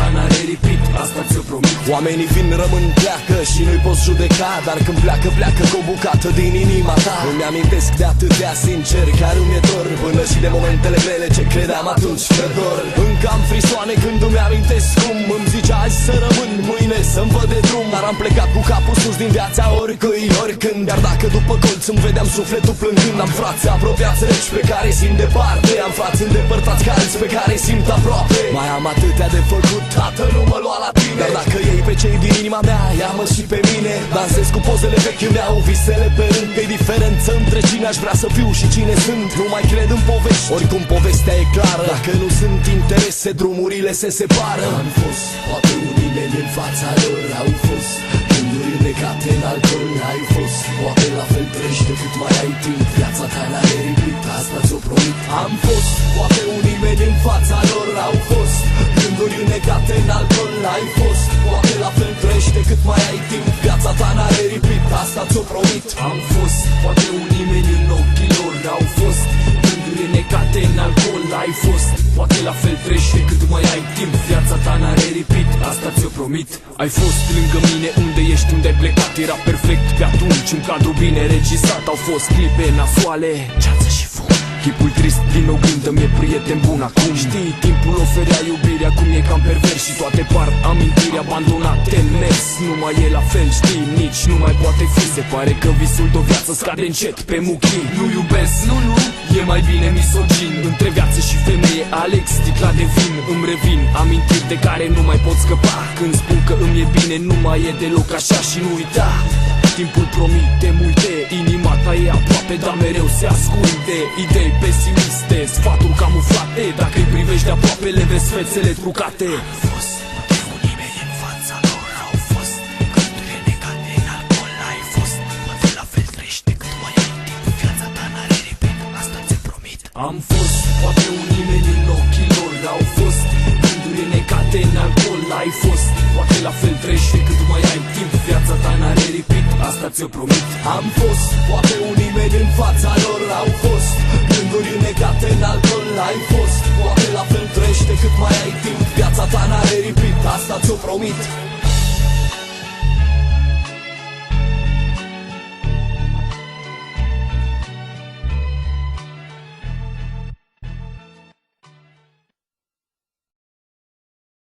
ta n-are repeat, asta ți-o promit. Oamenii vin, rămân, pleacă și nu-i poți judeca, dar când pleacă, pleacă cu o bucată din inima ta. Îmi amintesc de atâtea sincer, chiar îmi e dor, până și de momentele grele ce credeam atunci că dor. Încă am frisoane când îmi amintesc cum îmi zicea azi să rămân, mâine să-mi văd de drum. Dar am plecat cu capul sus din viața oricui, oricând. Iar dacă după colț îmi vedeam sufletul plângând, am frați apropiați reci pe care simt departe, am frați îndepărtați calți pe care simt aproape. Mai am atâtea de făcut, tată, nu mă lua la tine. Dar dacă iei pe cei din inima mea, ia-mă și pe mine. Dansez cu pozele vechi, îmi iau visele pe rând. Că-i diferență între cine aș vrea să fiu și cine sunt. Nu mai cred în povești, oricum povestea e clară. Dacă nu sunt interese, drumurile se separă. Am fost, poate unii mei în fața lor au fost gânduri înnecate în alcool. Ai fost, poate la fel treci de cât mai ai timp. Viața ta n-are repeat, asta ți-o promit. Am fost, poate unii mei în fața lor au fost gânduri înnecate în alcool. Ai fost, poate la fel treci de cât mai ai timp. Viața ta n-are repeat, asta ți-o promit. Am fost, poate unii mei în ochii lor au fost gânduri înnecate în alcool. Ai fost, poate la fel treci de cât mai ai timp. Viața ta n-are repeat, asta ți-o promit. Ai fost lângă mine, unde ești, unde ai plecat. Era perfect pe atunci, un cadru bine regizat. Au fost clipe nasoale, ceață și fum. Chipul trist din oglindă mi-e prieten bun acum. Știi, timpul oferea iubire, acum e cam pervers. Și toate par amintiri abandonate în mers. Nu mai e la fel, știi, nici nu mai poate fi. Se pare că visul de-o viață scade încet pe muchii. Nu iubesc, nu, e mai bine misogin. Între viață și femeie aleg sticla de vin. Îmi revin amintiri de care nu mai pot scăpa. Când spun că îmi e bine, nu mai e deloc așa. Și nu uita, timpul promite multe, inima ta e aproape, dar mereu se ascunde idei pesimiste, sfaturi camuflate. Dacă îi privești de aproape, le vezi fețele trucate. Am fost, poate unii mei în fața lor au fost gânduri înnecate în alcool. Ai fost, poate la fel trăiești de cât mai ai timp. Viața ta n-are repeat, asta ți-o promit. Am fost, poate unii mei în ochii lor au fost gânduri înnecate în alcool. Ai fost, poate la fel trăiești de cât mai ai timp. Viața ta n-are repeat, asta ți-o promit. Am fost, poate unii mei în fața lor au fost gânduri înnecate în alcool. Ai fost, poate la fel trăiești de cât mai ai timp. Viața ta n-are repeat, asta ți-o promit.